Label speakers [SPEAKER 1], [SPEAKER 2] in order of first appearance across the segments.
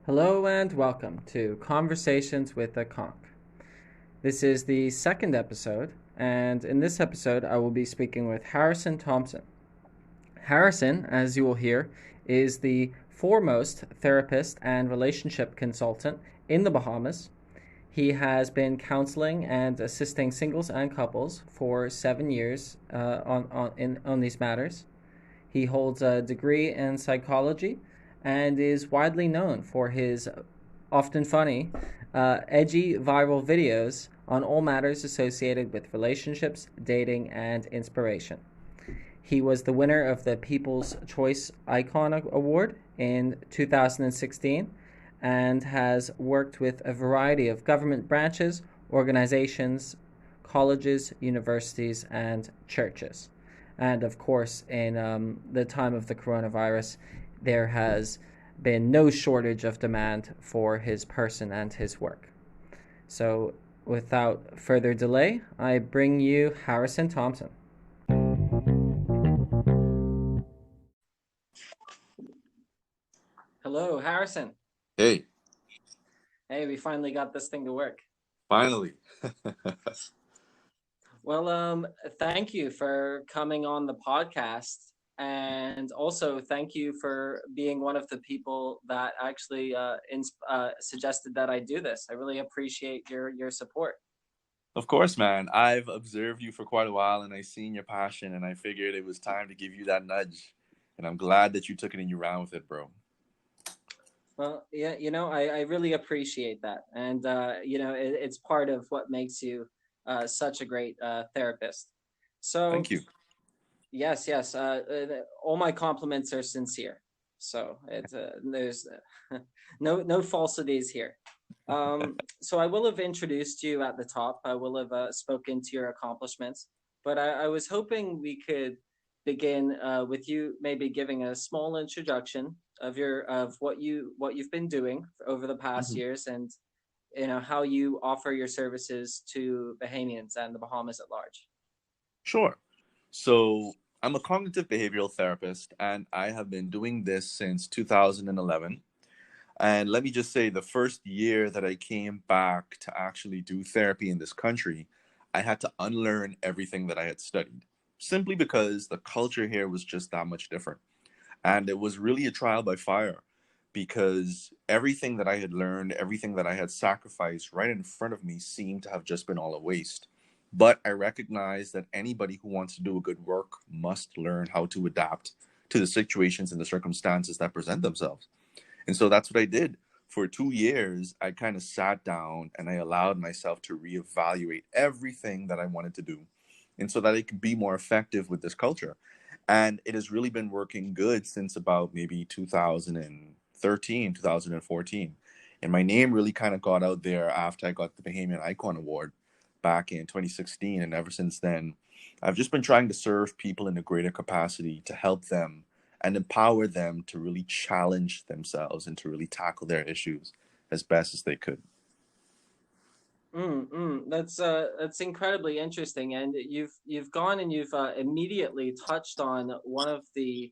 [SPEAKER 1] Hello and welcome to Conversations with a Conch. This is the second episode, and in this episode, I will be speaking with Harrison Thompson. Harrison, as you will hear, is the foremost therapist and relationship consultant in the Bahamas. He has been counseling and assisting singles and couples for 7 years on these matters. He holds a degree in psychology and is widely known for his often funny, edgy viral videos on all matters associated with relationships, dating, and inspiration. He was the winner of the People's Choice Icon Award in 2016 and has worked with a variety of government branches, organizations, colleges, universities, and churches. And of course, in the time of the coronavirus, there has been no shortage of demand for his person and his work. So, without further delay, I bring you Harrison Thompson. Hello, Harrison.
[SPEAKER 2] Hey,
[SPEAKER 1] Hey, we finally got this thing to work.
[SPEAKER 2] finally.
[SPEAKER 1] Well, thank you for coming on the podcast. And also, thank you for being one of the people that actually suggested that I do this. I really appreciate your support.
[SPEAKER 2] Of course, man. I've observed you for quite a while and I've seen your passion and I figured it was time to give you that nudge. And I'm glad that you took it and you ran with it, bro.
[SPEAKER 1] Well, yeah, I really appreciate that. And, it's part of what makes you such a great therapist. So,
[SPEAKER 2] Thank you.
[SPEAKER 1] yes, all my compliments are sincere. So there's no falsities here. So I will have introduced you at the top. I will have spoken to your accomplishments, but I was hoping we could begin with you maybe giving a small introduction of what you've been doing over the past
[SPEAKER 2] Mhm.
[SPEAKER 1] years, and how you offer your services to Bahamians and the Bahamas at large.
[SPEAKER 2] Sure. So I'm a cognitive behavioral therapist and I have been doing this since 2011. And let me just say, the first year that I came back to actually do therapy in this country, I had to unlearn everything that I had studied, simply because the culture here was just that much different. And it was really a trial by fire because everything that I had learned, everything that I had sacrificed right in front of me seemed to have just been all a waste. But I recognize that anybody who wants to do a good work must learn how to adapt to the situations and the circumstances that present themselves. And so that's what I did. For 2 years, I kind of sat down and I allowed myself to reevaluate everything that I wanted to do. And so that I could be more effective with this culture. And it has really been working good since about maybe 2013, 2014. And my name really kind of got out there after I got the Bahamian Icon Award back in 2016. And ever since then, I've just been trying to serve people in a greater capacity to help them and empower them to really challenge themselves and to really tackle their issues as best as they could.
[SPEAKER 1] That's incredibly interesting, and you've gone and you've immediately touched on one of the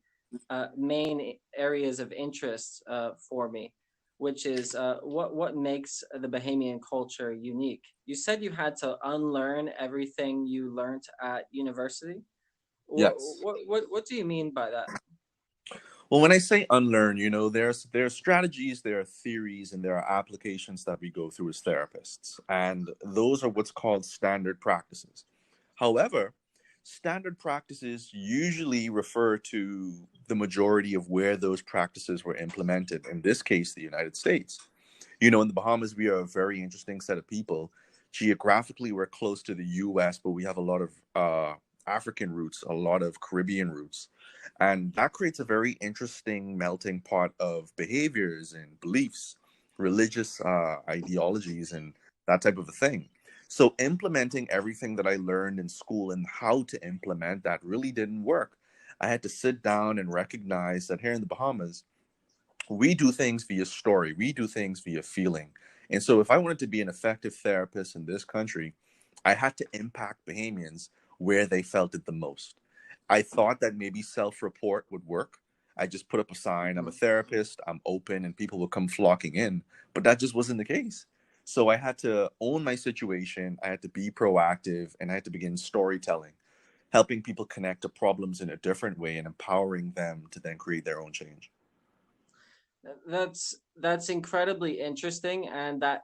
[SPEAKER 1] main areas of interest for me, which is what makes the Bahamian culture unique. You said you had to unlearn everything you learned at university. What
[SPEAKER 2] Yes.
[SPEAKER 1] what do you mean by that?
[SPEAKER 2] Well, when I say unlearn, there are strategies, there are theories, and there are applications that we go through as therapists, and those are what's called standard practices. However, standard practices usually refer to the majority of where those practices were implemented. In this case, the United States. In the Bahamas, we are a very interesting set of people. Geographically, we're close to the US, but we have a lot of African roots, a lot of Caribbean roots. And that creates a very interesting melting pot of behaviors and beliefs, religious ideologies, and that type of a thing. So, implementing everything that I learned in school and how to implement that really didn't work. I had to sit down and recognize that here in the Bahamas, we do things via story, we do things via feeling. And so if I wanted to be an effective therapist in this country, I had to impact Bahamians where they felt it the most. I thought that maybe self-report would work. I just put up a sign, I'm a therapist, I'm open, and people will come flocking in. But that just wasn't the case. So I had to own my situation, I had to be proactive, and I had to begin storytelling, helping people connect to problems in a different way and empowering them to then create their own change.
[SPEAKER 1] That's incredibly interesting, and that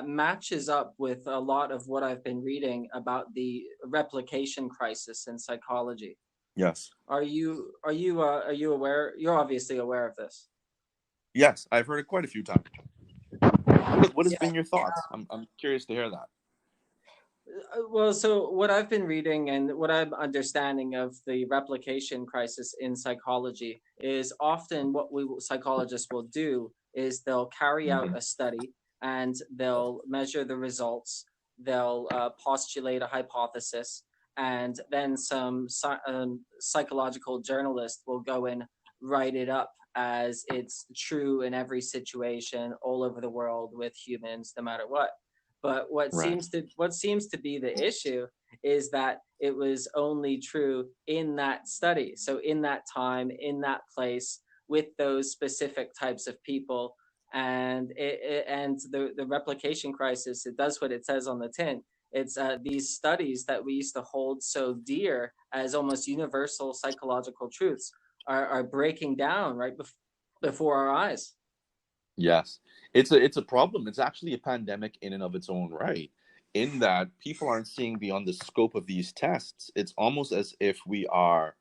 [SPEAKER 1] matches up with a lot of what I've been reading about the replication crisis in psychology.
[SPEAKER 2] Yes.
[SPEAKER 1] Are you aware? You're obviously aware of this.
[SPEAKER 2] Yes, I've heard it quite a few times. What has
[SPEAKER 1] Yeah.
[SPEAKER 2] been your thoughts? I'm curious to hear that.
[SPEAKER 1] Well, so what I've been reading and what I'm understanding of the replication crisis in psychology is often what we psychologists will do is they'll carry out
[SPEAKER 2] Mm-hmm.
[SPEAKER 1] a study and they'll measure the results, they'll postulate a hypothesis, and then some psychological journalist will go and write it up as it's true in every situation all over the world with humans, no matter what. But
[SPEAKER 2] Right.
[SPEAKER 1] what seems to be the issue is that it was only true in that study. So in that time, in that place, with those specific types of people, and the replication crisis. It does what it says on the tin. It's these studies that we used to hold so dear as almost universal psychological truths are breaking down right before our eyes.
[SPEAKER 2] Yes, it's a problem. It's actually a pandemic in and of its own right, in that people aren't seeing beyond the scope of these tests. It's almost as if we are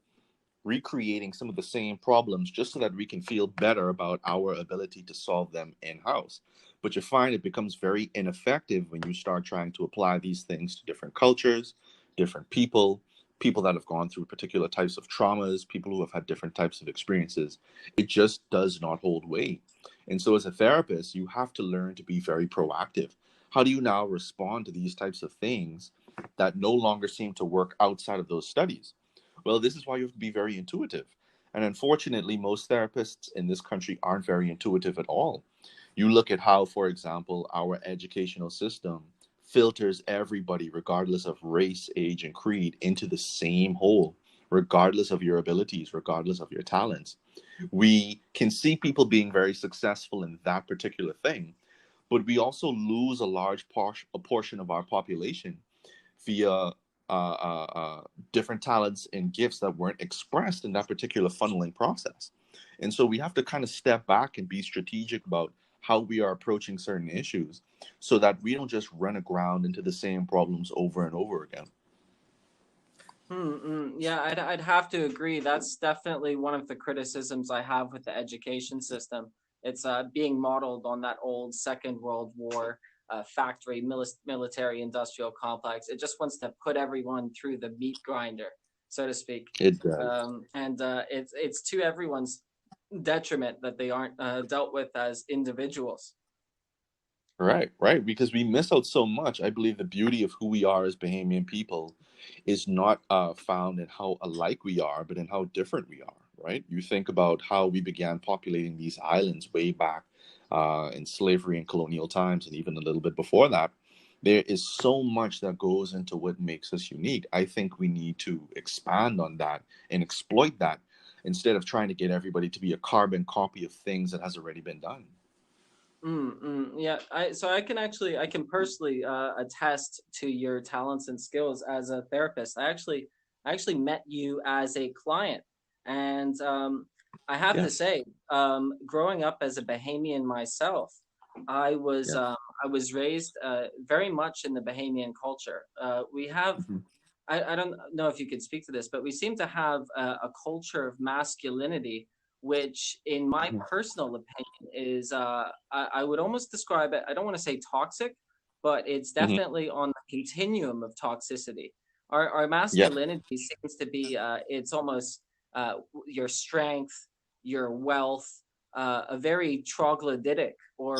[SPEAKER 2] recreating some of the same problems just so that we can feel better about our ability to solve them in-house. But you find it becomes very ineffective when you start trying to apply these things to different cultures, different people, people that have gone through particular types of traumas, people who have had different types of experiences. It just does not hold weight. And so as a therapist, you have to learn to be very proactive. How do you now respond to these types of things that no longer seem to work outside of those studies? Well, this is why you have to be very intuitive. And unfortunately, most therapists in this country aren't very intuitive at all. You look at how, for example, our educational system filters everybody, regardless of race, age, and creed, into the same hole, regardless of your abilities, regardless of your talents. We can see people being very successful in that particular thing, but we also lose a a portion of our population via different talents and gifts that weren't expressed in that particular funneling process. And so we have to kind of step back and be strategic about how we are approaching certain issues so that we don't just run aground into the same problems over and over again.
[SPEAKER 1] Yeah, I'd have to agree. That's definitely one of the criticisms I have with the education system. It's being modeled on that old Second World War factory military industrial complex. It just wants to put everyone through the meat grinder, so to speak,
[SPEAKER 2] It does.
[SPEAKER 1] and it's to everyone's detriment that they aren't dealt with as individuals.
[SPEAKER 2] Right, right. Because we miss out so much. I believe the beauty of who we are as Bahamian people is not found in how alike we are, but in how different we are, right? You think about how we began populating these islands way back in slavery and colonial times, and even a little bit before that. There is so much that goes into what makes us unique. I think we need to expand on that and exploit that instead of trying to get everybody to be a carbon copy of things that has already been done.
[SPEAKER 1] Yeah, I can personally attest to your talents and skills as a therapist. I actually met you as a client, and I have to
[SPEAKER 2] Yes.
[SPEAKER 1] say, growing up as a Bahamian myself,
[SPEAKER 2] Yes.
[SPEAKER 1] I was raised very much in the Bahamian culture. We have
[SPEAKER 2] Mhm.
[SPEAKER 1] I don't know if you could speak to this, but we seem to have a culture of masculinity, which, in my
[SPEAKER 2] Mhm.
[SPEAKER 1] personal opinion, is I would almost describe it. I don't want to say toxic, but it's
[SPEAKER 2] Mhm.
[SPEAKER 1] definitely on the continuum of toxicity. Our
[SPEAKER 2] Yes.
[SPEAKER 1] masculinity seems to be it's almost your strength, your wealth, a very troglodytic or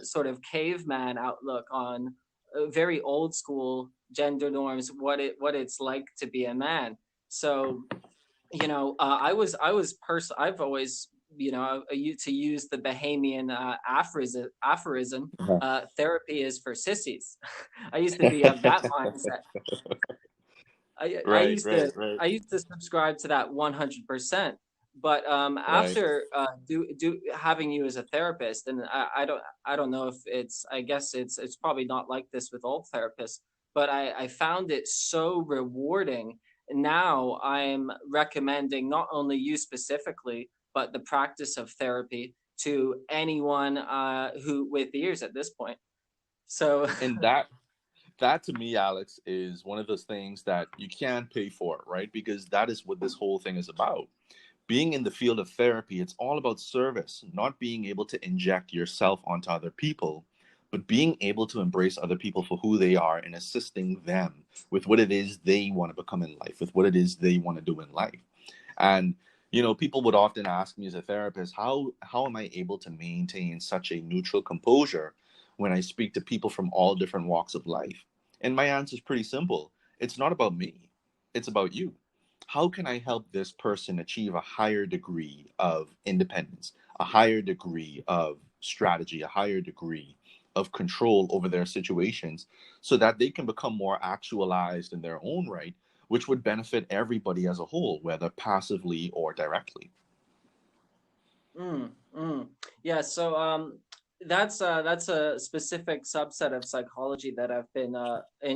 [SPEAKER 1] sort of caveman outlook on very old school gender norms, what it's like to be a man. So I've always to use the Bahamian aphorism,
[SPEAKER 2] Uh-huh.
[SPEAKER 1] therapy is for sissies. I used to be of that mindset. I
[SPEAKER 2] Right,
[SPEAKER 1] used to
[SPEAKER 2] right, right.
[SPEAKER 1] I used to subscribe to that 100%. But
[SPEAKER 2] Right.
[SPEAKER 1] after do having you as a therapist, and I don't know if it's, I guess it's probably not like this with all therapists, but I found it so rewarding. Now I'm recommending not only you specifically, but the practice of therapy to anyone who with ears at this point. So
[SPEAKER 2] And that to me, Alex, is one of those things that you can't pay for, right? Because that is what this whole thing is about. Being in the field of therapy, it's all about service, not being able to inject yourself onto other people, but being able to embrace other people for who they are and assisting them with what it is they want to become in life, with what it is they want to do in life. And people would often ask me as a therapist, how am I able to maintain such a neutral composure when I speak to people from all different walks of life? And my answer is pretty simple. It's not about me. It's about you. How can I help this person achieve a higher degree of independence, a higher degree of strategy, a higher degree of control over their situations so that they can become more actualized in their own right, which would benefit everybody as a whole, whether passively or directly.
[SPEAKER 1] Mm, mm. Yeah, so that's a specific subset of psychology that I've been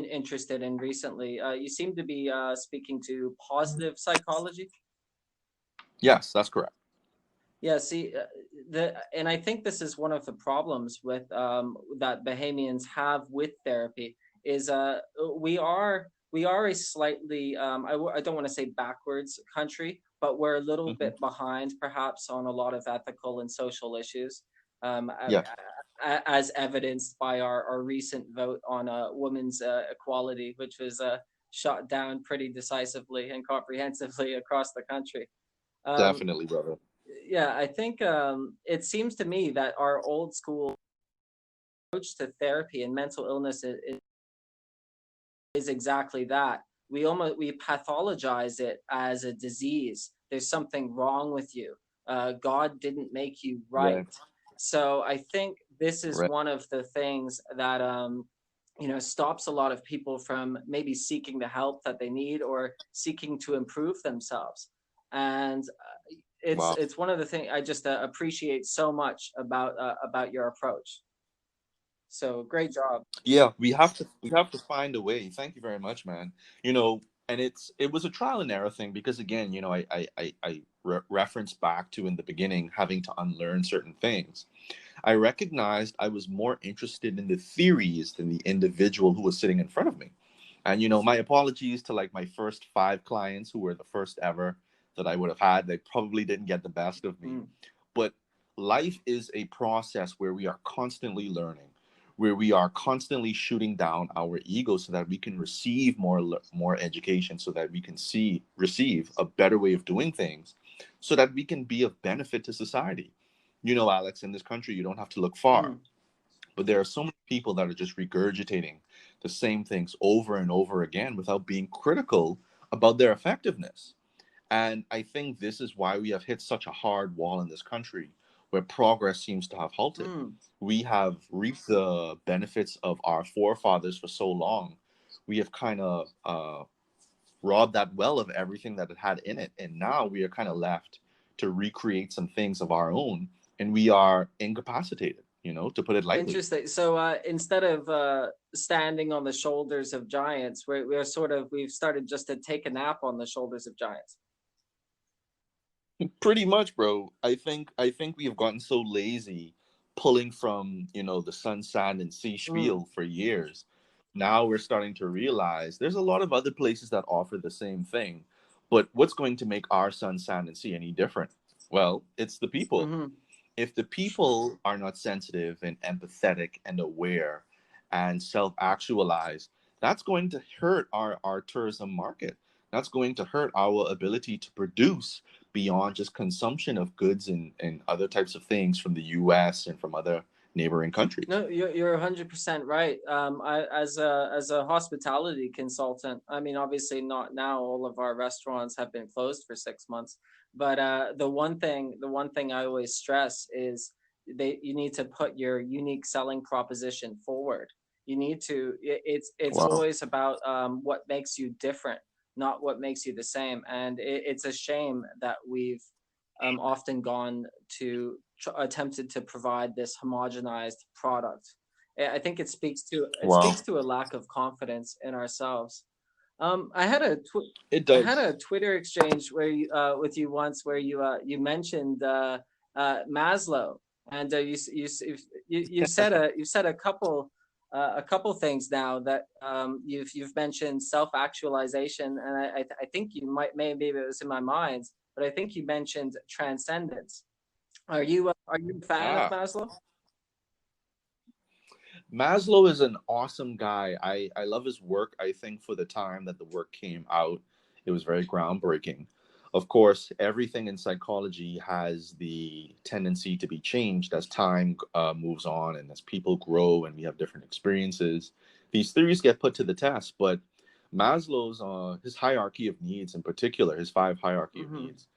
[SPEAKER 1] interested in recently. You seem to be speaking to positive psychology.
[SPEAKER 2] Yes, that's correct.
[SPEAKER 1] Yeah, see, and I think this is one of the problems with that Bahamians have with therapy is we are a slightly I don't want to say backwards country, but we're a little
[SPEAKER 2] Hmm.
[SPEAKER 1] bit behind perhaps on a lot of ethical and social issues,
[SPEAKER 2] Yes,
[SPEAKER 1] as evidenced by our recent vote on women's equality, which was shot down pretty decisively and comprehensively across the country. Um,
[SPEAKER 2] definitely, brother.
[SPEAKER 1] yeah, I think it seems to me that our old school approach to therapy and mental illness is exactly that. We pathologize it as a disease. There's something wrong with you. God didn't make you right.
[SPEAKER 2] Right,
[SPEAKER 1] So I think this is
[SPEAKER 2] right.
[SPEAKER 1] one of the things that stops a lot of people from maybe seeking the help that they need or seeking to improve themselves. And
[SPEAKER 2] Wow.
[SPEAKER 1] it's one of the things I just appreciate so much about your approach. So great job.
[SPEAKER 2] Yeah, we have to find a way. Thank you very much, man. And it was a trial and error thing because again, I reference back to in the beginning having to unlearn certain things. I recognized I was more interested in the theories than the individual who was sitting in front of me. And my apologies to like my first 5 clients who were the first ever that I would have had. They probably didn't get the best of me.
[SPEAKER 1] Mm.
[SPEAKER 2] But life is a process where we are constantly learning, where we are constantly shooting down our ego so that we can receive more education, so that we can receive a better way of doing things, so that we can be of benefit to society. Alex, in this country, you don't have to look far,
[SPEAKER 1] Mm.
[SPEAKER 2] but there are so many people that are just regurgitating the same things over and over again without being critical about their effectiveness. And I think this is why we have hit such a hard wall in this country where progress seems to have halted.
[SPEAKER 1] Mm.
[SPEAKER 2] We have reaped the benefits of our forefathers for so long. We have kind of robbed that well of everything that it had in it. And now we are kind of left to recreate some things of our own. And we are incapacitated, to put it lightly.
[SPEAKER 1] Interesting. So instead of standing on the shoulders of giants, we've started just to take a nap on the shoulders of giants.
[SPEAKER 2] Pretty much, bro. I think we have gotten so lazy pulling from, the sun, sand, and sea
[SPEAKER 1] Mm.
[SPEAKER 2] spiel for years. Now we're starting to realize there's a lot of other places that offer the same thing. But what's going to make our sun, sand, and sea any different? Well, it's the people.
[SPEAKER 1] Mm-hmm.
[SPEAKER 2] If the people are not sensitive and empathetic and aware and self-actualized, that's going to hurt our tourism market. That's going to hurt our ability to produce beyond just consumption of goods and other types of things from the US and from other neighboring countries.
[SPEAKER 1] No, you're 100% right. As a hospitality consultant, I mean, obviously not now. All of our restaurants have been closed for 6 months. But the one thing I always stress is you need to put your unique selling proposition forward. It's
[SPEAKER 2] Wow.
[SPEAKER 1] always about what makes you different, not what makes you the same. And it's a shame that we've often gone to attempted to provide this homogenized product. I think it
[SPEAKER 2] Wow.
[SPEAKER 1] speaks to a lack of confidence in ourselves. I had a
[SPEAKER 2] It
[SPEAKER 1] I had
[SPEAKER 2] does.
[SPEAKER 1] a Twitter exchange where with you once where you mentioned Maslow, and you said a couple things now that you've mentioned self actualization, and I think you might maybe it was in my mind, but I think you mentioned transcendence. Are you a fan of
[SPEAKER 2] Ah,
[SPEAKER 1] Maslow?
[SPEAKER 2] Maslow is an awesome guy. I love his work. I think for the time that the work came out, it was very groundbreaking. Of course, everything in psychology has the tendency to be changed as time moves on and as people grow and we have different experiences. These theories get put to the test, but Maslow's his hierarchy of needs, in particular, his five hierarchy of
[SPEAKER 1] Mm-hmm.
[SPEAKER 2] needs,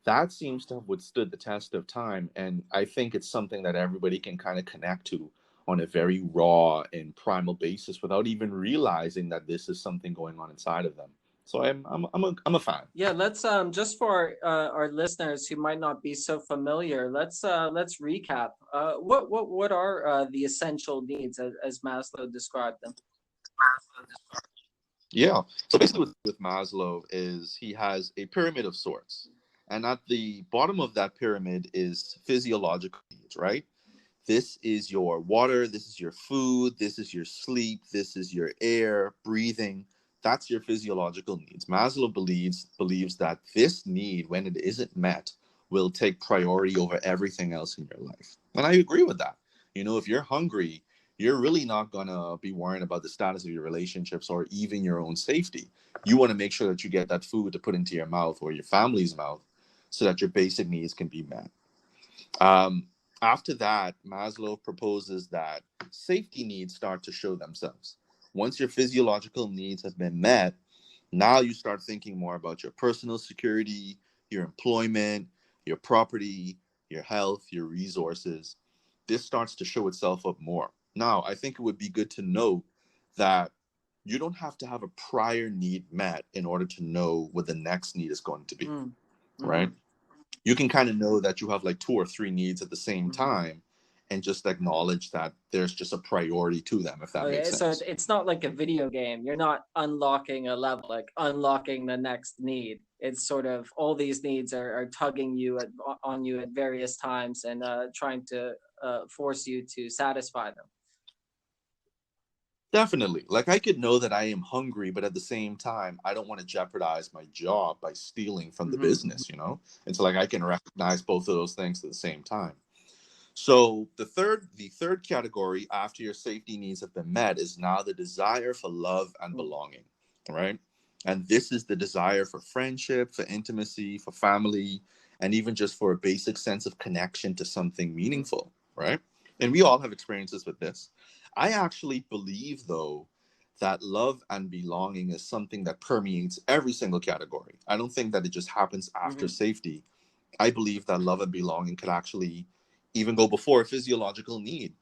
[SPEAKER 2] that seems to have withstood the test of time. And I think it's something that everybody can kind of connect to on a very raw and primal basis without even realizing that this is something going on inside of them. So I'm a fan.
[SPEAKER 1] Yeah, let's just for our listeners who might not be so familiar, let's recap. What are the essential needs as Maslow described them?
[SPEAKER 2] Yeah. So basically, with Maslow is he has a pyramid of sorts, and at the bottom of that pyramid is physiological needs, right? This is your water, this is your food, this is your sleep, this is your air, breathing. That's your physiological needs. Maslow believes that this need, when it isn't met, will take priority over everything else in your life. And I agree with that. You know, if you're hungry, you're really not gonna be worrying about the status of your relationships or even your own safety. You want to make sure that you get that food to put into your mouth or your family's mouth so that your basic needs can be met. Um, After that, Maslow proposes that safety needs start to show themselves. Once your physiological needs have been met, now you start thinking more about your personal security, your employment, your property, your health, your resources. This starts to show itself up more. Now, I think it would be good to note that you don't have to have a prior need met in order to know what the next need is going to be,
[SPEAKER 1] Mm.
[SPEAKER 2] right?
[SPEAKER 1] Mm-hmm.
[SPEAKER 2] You can kind of know that you have like two or three needs at the same
[SPEAKER 1] Mm-hmm.
[SPEAKER 2] time and just acknowledge that there's just a priority to them, if that makes
[SPEAKER 1] Okay, so
[SPEAKER 2] sense.
[SPEAKER 1] it's not like a video game. You're not unlocking a level, like unlocking the next need. It's sort of all these needs are tugging you on you at various times and trying to force you to satisfy them.
[SPEAKER 2] Definitely. Like I could know that I am hungry, but at the same time, I don't want to jeopardize my job by stealing from the
[SPEAKER 1] Mm-hmm.
[SPEAKER 2] business, you know? It's like I can recognize both of those things at the same time. So the third category after your safety needs have been met is now the desire for love and belonging, right? And this is the desire for friendship, for intimacy, for family, and even just for a basic sense of connection to something
[SPEAKER 1] Mm-hmm.
[SPEAKER 2] meaningful, right? And we all have experiences with this. I actually believe though that love and belonging is something that permeates every single category. I don't think that it just happens after
[SPEAKER 1] Mm-hmm.
[SPEAKER 2] safety. I believe that love and belonging could actually even go before a physiological need.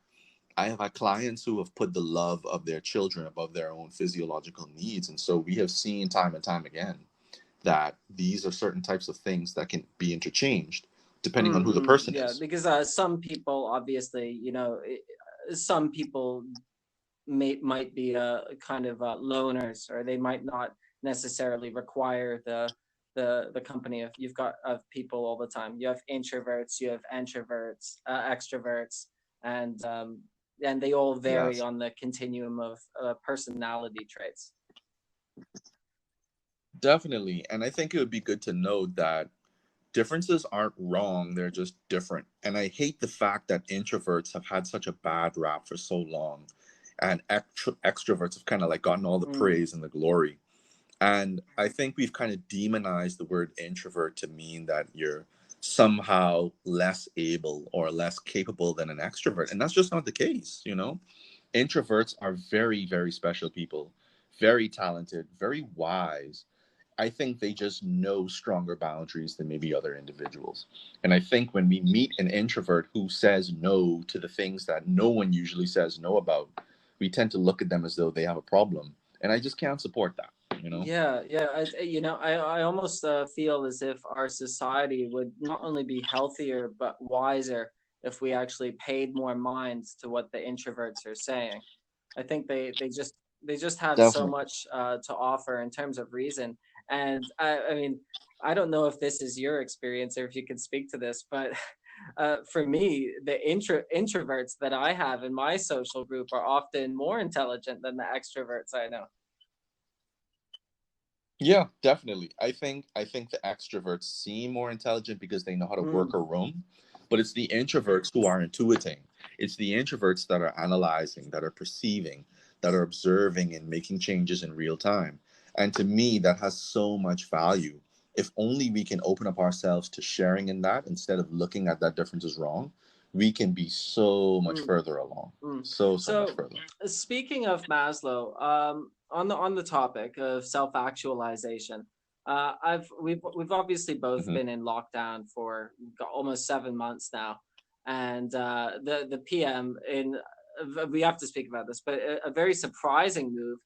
[SPEAKER 2] I have had clients who have put the love of their children above their own physiological needs. And so we have seen time and time again that these are certain types of things that can be interchanged depending on who the
[SPEAKER 1] Mm-hmm.
[SPEAKER 2] person
[SPEAKER 1] Yeah,
[SPEAKER 2] is.
[SPEAKER 1] because some people obviously, some people might be kind of loners, or they might not necessarily require the company of you've got of people all the time. You have introverts, you have introverts, extroverts, and and they all vary
[SPEAKER 2] Yes,
[SPEAKER 1] on the continuum of personality traits.
[SPEAKER 2] definitely. And I think it would be good to note that differences aren't wrong, they're just different. And I hate the fact that introverts have had such a bad rap for so long and extroverts have kind of like gotten all the
[SPEAKER 1] Mm,
[SPEAKER 2] praise and the glory. And I think we've kind of demonized the word introvert to mean that you're somehow less able or less capable than an extrovert. And that's just not the case, you know? Introverts are very, very special people, very talented, very wise. I think they just know stronger boundaries than maybe other individuals. And I think when we meet an introvert who says no to the things that no one usually says no about, we tend to look at them as though they have a problem. And I just can't support that. you know?
[SPEAKER 1] Yeah, yeah. I almost feel as if our society would not only be healthier but wiser if we actually paid more minds to what the introverts are saying. I think they just have so
[SPEAKER 2] Definitely.
[SPEAKER 1] much to offer in terms of reason. And I mean, I don't know if this is your experience or if you can speak to this, but for me, the introverts that I have in my social group are often more intelligent than the extroverts I know.
[SPEAKER 2] Yeah, definitely. I think the extroverts seem more intelligent because they know how to work
[SPEAKER 1] Mm,
[SPEAKER 2] a room, but it's the introverts who are intuiting. It's the introverts that are analyzing, that are perceiving, that are observing and making changes in real time. And to me, that has so much value. If only we can open up ourselves to sharing in that instead of looking at that difference as wrong, we can be so much
[SPEAKER 1] mm.
[SPEAKER 2] further along.
[SPEAKER 1] Mm.
[SPEAKER 2] So much
[SPEAKER 1] So,
[SPEAKER 2] further.
[SPEAKER 1] speaking of Maslow, on the topic of self-actualization, we've obviously both
[SPEAKER 2] Hmm.
[SPEAKER 1] been in lockdown for almost 7 months now, and the PM we have to speak about this, but a very surprising move.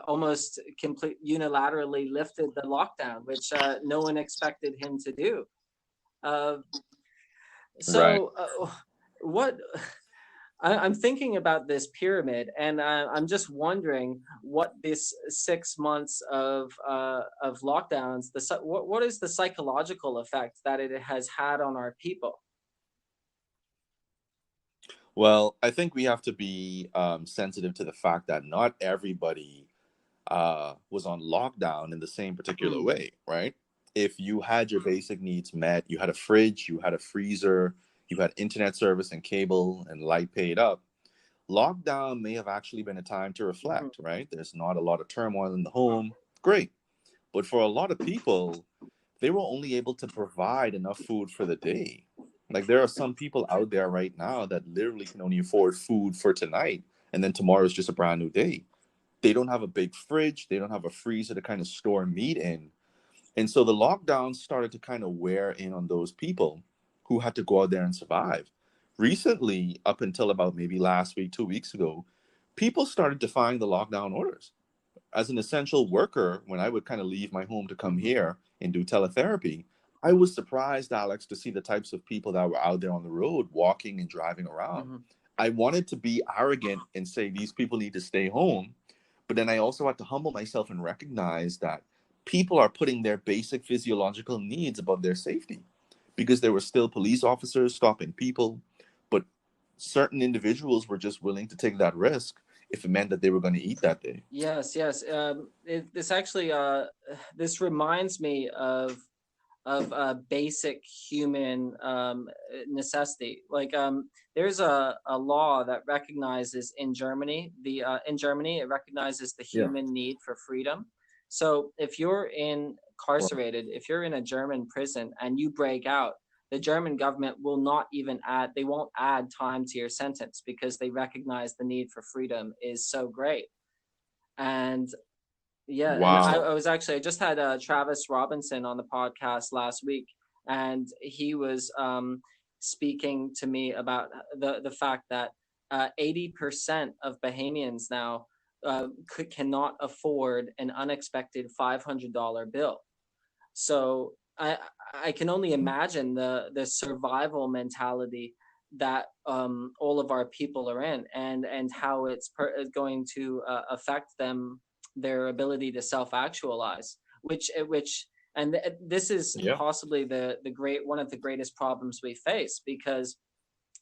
[SPEAKER 1] Almost complete unilaterally lifted the lockdown, which no one expected him to do. Uh,
[SPEAKER 2] Right.
[SPEAKER 1] so, what I'm thinking about this pyramid, and I'm just wondering what this 6 months of lockdowns, what is the psychological effect that it has had on our people?
[SPEAKER 2] Well, I think we have to be sensitive to the fact that not everybody was on lockdown in the same particular
[SPEAKER 1] Mm,
[SPEAKER 2] way, right? If you had your basic needs met, you had a fridge, you had a freezer, you had internet service and cable and light paid up, lockdown may have actually been a time to
[SPEAKER 1] mhm,
[SPEAKER 2] reflect, right? There's not a lot of turmoil in the home. Great. But for a lot of people, they were only able to provide enough food for the day. Like there are some people out there right now that literally can only afford food for tonight, and then tomorrow is just a brand new day. They don't have a big fridge, they don't have a freezer to kind of store meat in. And so the lockdown started to kind of wear in on those people who had to go out there and survive. Recently, up until about maybe last week, 2 weeks ago, people started defying the lockdown orders. As an essential worker, when I would kind of leave my home to come
[SPEAKER 1] mhm,
[SPEAKER 2] here and do teletherapy, I was surprised, Alex, to see the types of people that were out there on the road walking and driving around.
[SPEAKER 1] mhm.
[SPEAKER 2] I wanted to be arrogant and say these people need to stay home, but then I also had to humble myself and recognize that people are putting their basic physiological needs above their safety because there were still police officers stopping people, but certain individuals were just willing to take that risk if it meant that they were going to eat that day.
[SPEAKER 1] Yes, yes. This actually this reminds me of basic human necessity. Like there's a law that recognizes in Germany in Germany it recognizes the
[SPEAKER 2] Yeah.
[SPEAKER 1] human need for freedom. So if you're incarcerated, if you're in a German prison and you break out, the German government will not even add they won't add time to your sentence because they recognize the need for freedom is so great. And yeah, and
[SPEAKER 2] Wow.
[SPEAKER 1] I just had Travis Robinson on the podcast last week, and he was speaking to me about the fact that 80% of Bahamians now cannot afford an unexpected $500 bill. So I can only imagine the survival mentality that all of our people are in, and how going to affect them, their ability to self actualize, which and this is
[SPEAKER 2] Yeah.
[SPEAKER 1] possibly the great one of the greatest problems we face, because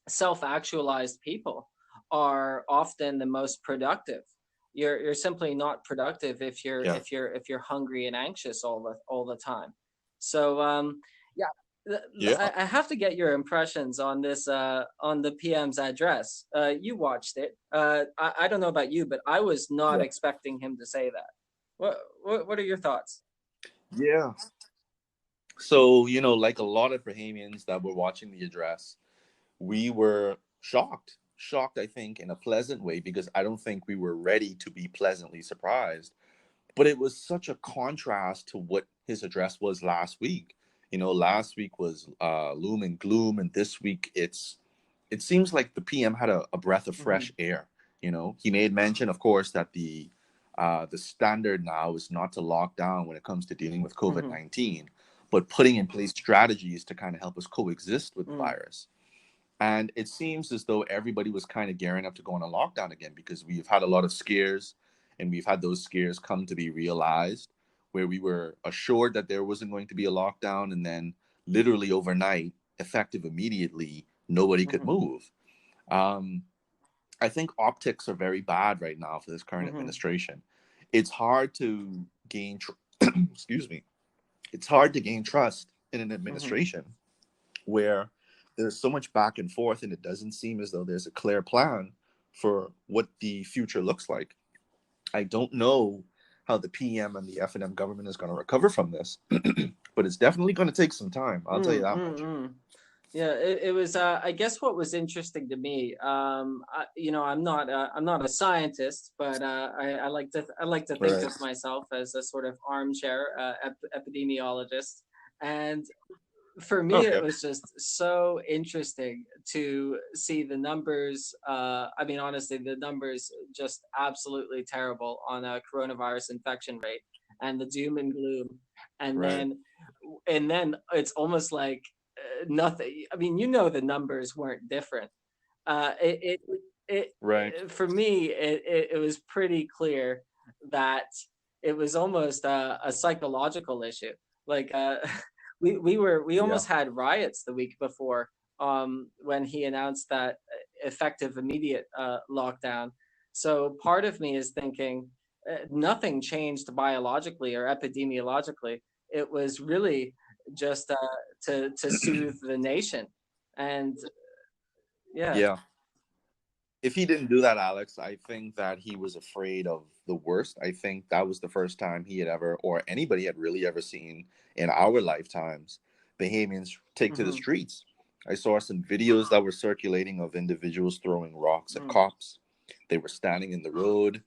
[SPEAKER 1] self actualized people are often the most productive. You're simply not productive if you're
[SPEAKER 2] Yeah.
[SPEAKER 1] hungry and anxious all the time. So yeah,
[SPEAKER 2] Yeah.
[SPEAKER 1] I have to get your impressions on this on the PM's address. You watched it. I don't know about you, but I was not
[SPEAKER 2] Yeah.
[SPEAKER 1] expecting him to say that. What are your thoughts?
[SPEAKER 2] Yeah. So, like a lot of Bahamians that were watching the address, we were shocked. Shocked, I think, in a pleasant way, because I don't think we were ready to be pleasantly surprised. But it was such a contrast to what his address was last week. Last week was loom and gloom, and this week it seems like the PM had a breath of
[SPEAKER 1] Hmm.
[SPEAKER 2] fresh air. He made mention, of course, that the The standard now is not to lock down when it comes to dealing with
[SPEAKER 1] Mm-hmm.
[SPEAKER 2] COVID-19, but putting in place strategies to kind of help us coexist with the
[SPEAKER 1] Mm.
[SPEAKER 2] virus. And it seems as though everybody was kind of gearing up to go on a lockdown again, because we've had a lot of scares, and we've had those scares come to be realized, where we were assured that there wasn't going to be a lockdown, and then literally overnight, effective immediately, nobody could
[SPEAKER 1] Mm-hmm.
[SPEAKER 2] move. Um, I think optics are very bad right now for this current
[SPEAKER 1] Mm-hmm.
[SPEAKER 2] administration. It's hard to gain, excuse me, it's hard to gain trust in an
[SPEAKER 1] Mm-hmm.
[SPEAKER 2] administration where there's so much back and forth, and it doesn't seem as though there's a clear plan for what the future looks like. I don't know how the PM and the F&M government is going to recover from this, but it's definitely going to take some time. I'll tell you that much.
[SPEAKER 1] Mm-hmm. Yeah, it was. I guess what was interesting to me, I'm not a scientist, but I like to think
[SPEAKER 2] Right.
[SPEAKER 1] of myself as a sort of armchair epidemiologist, and for me, it
[SPEAKER 2] Okay.
[SPEAKER 1] was just so interesting to see the numbers. I mean, honestly, the numbers just absolutely terrible on a coronavirus infection rate and the doom and gloom, and
[SPEAKER 2] Right.
[SPEAKER 1] then it's almost like nothing. I mean, the numbers weren't different. Uh, it, it,
[SPEAKER 2] Right.
[SPEAKER 1] for me, it was pretty clear that it was almost a psychological issue. Like, we
[SPEAKER 2] Yeah.
[SPEAKER 1] almost had riots the week before, when he announced that effective immediate lockdown. So part of me is thinking nothing changed biologically or epidemiologically. It was really just to soothe the nation, and yeah.
[SPEAKER 2] Yeah. If he didn't do that, Alex, I think that he was afraid of the worst. I think that was the first time he had ever, or anybody had really ever seen in our lifetimes, Bahamians take to the
[SPEAKER 1] Mm-hmm.
[SPEAKER 2] streets. I saw some videos that were circulating of individuals throwing rocks at
[SPEAKER 1] Mm.
[SPEAKER 2] cops. They were standing in the road,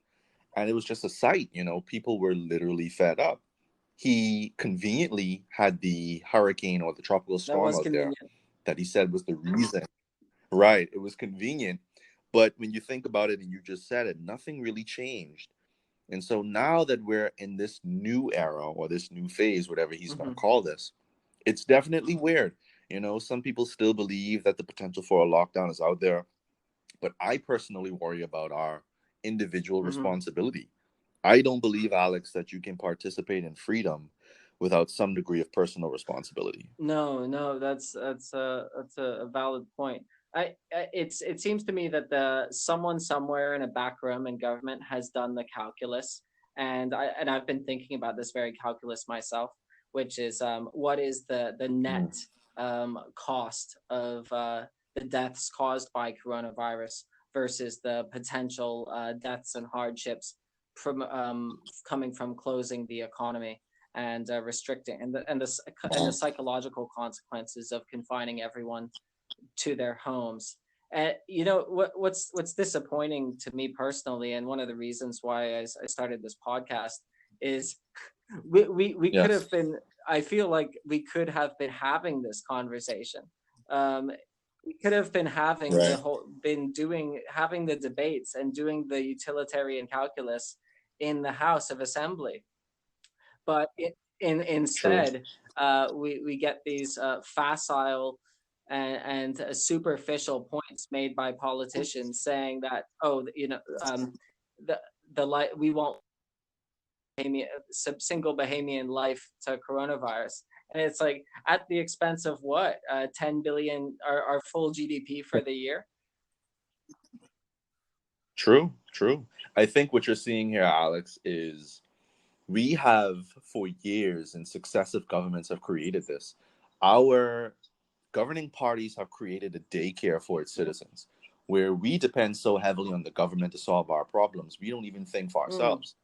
[SPEAKER 2] and it was just a sight. People were literally fed up. He conveniently had the hurricane or the tropical
[SPEAKER 1] That
[SPEAKER 2] storm
[SPEAKER 1] was
[SPEAKER 2] out there
[SPEAKER 1] convenient.
[SPEAKER 2] that he said was the reason. Right. It was convenient. But when you think about it, and you just said it, nothing really changed. And so now that we're in this new era, or this new phase, whatever he's going
[SPEAKER 1] Mm-hmm.
[SPEAKER 2] to call this, it's definitely weird. Some people still believe that the potential for a lockdown is out there. But I personally worry about our individual
[SPEAKER 1] Mm-hmm.
[SPEAKER 2] responsibility. I don't believe, Alex, that you can participate in freedom without some degree of personal responsibility.
[SPEAKER 1] No, no, that's a valid point. It seems to me that the someone somewhere in a back room in government has done the calculus, and I've been thinking about this very calculus myself, which is what is the net
[SPEAKER 2] Mm.
[SPEAKER 1] cost of the deaths caused by coronavirus versus the potential deaths and hardships from coming from closing the economy and restricting and the psychological consequences of confining everyone to their homes. And what's disappointing to me personally, and one of the reasons why I started this podcast is we could
[SPEAKER 2] Yes.
[SPEAKER 1] have been. I feel like we could have been having this conversation. Um, we could have been
[SPEAKER 2] Right.
[SPEAKER 1] having the debates and doing the utilitarian calculus in the House of Assembly, but
[SPEAKER 2] True.
[SPEAKER 1] instead we get these facile and superficial points made by politicians saying that, oh, the we won't Bahamian, single Bahamian life to coronavirus, and it's like at the expense of what 10 billion our full GDP for the year.
[SPEAKER 2] True. True. I think what you're seeing here, Alex, is we have for years, and successive governments have created this. Our governing parties have created a daycare for its
[SPEAKER 1] Yeah.
[SPEAKER 2] citizens, where we depend so heavily on the government to solve our problems. We don't even think for
[SPEAKER 1] Mm,
[SPEAKER 2] ourselves.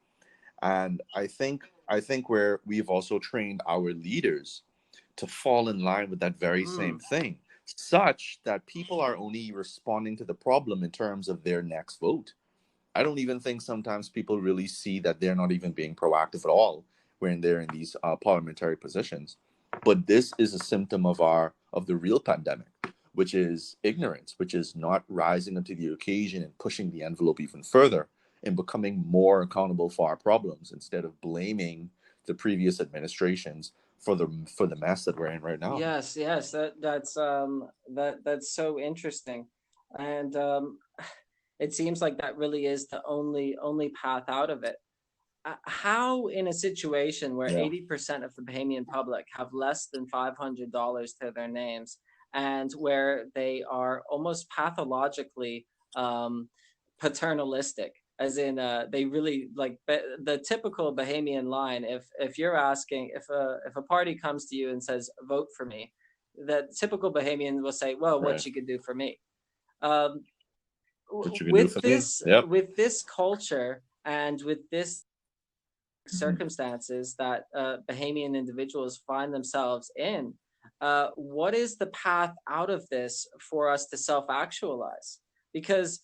[SPEAKER 2] And I think where we've also trained our leaders to fall in line with that very same
[SPEAKER 1] mm,
[SPEAKER 2] thing, such that people are only responding to the problem in terms of their next vote. I don't even think sometimes people really see that they're not even being proactive at all when they're in these parliamentary positions. But this is a symptom of the real pandemic, which is ignorance, which is not rising up to the occasion and pushing the envelope even further in becoming more accountable for our problems instead of blaming the previous administrations for the mess that we're in right now.
[SPEAKER 1] Yes, yes, that's so interesting, and it seems like that really is the only path out of it. How, in a situation where
[SPEAKER 2] Yeah.
[SPEAKER 1] 80% of the Bahamian public have less than $500 to their names, and where they are almost pathologically um, paternalistic, as in they really like the typical Bahamian line. If you're asking, if a party comes to you and says vote for me, the typical Bahamian will say, well, what
[SPEAKER 2] Right.
[SPEAKER 1] you could do for me. Um,
[SPEAKER 2] What you can do for me? Yep.
[SPEAKER 1] with this culture and with this
[SPEAKER 2] Mhm.
[SPEAKER 1] circumstances that Bahamian individuals find themselves in, what is the path out of this for us to self actualize? Because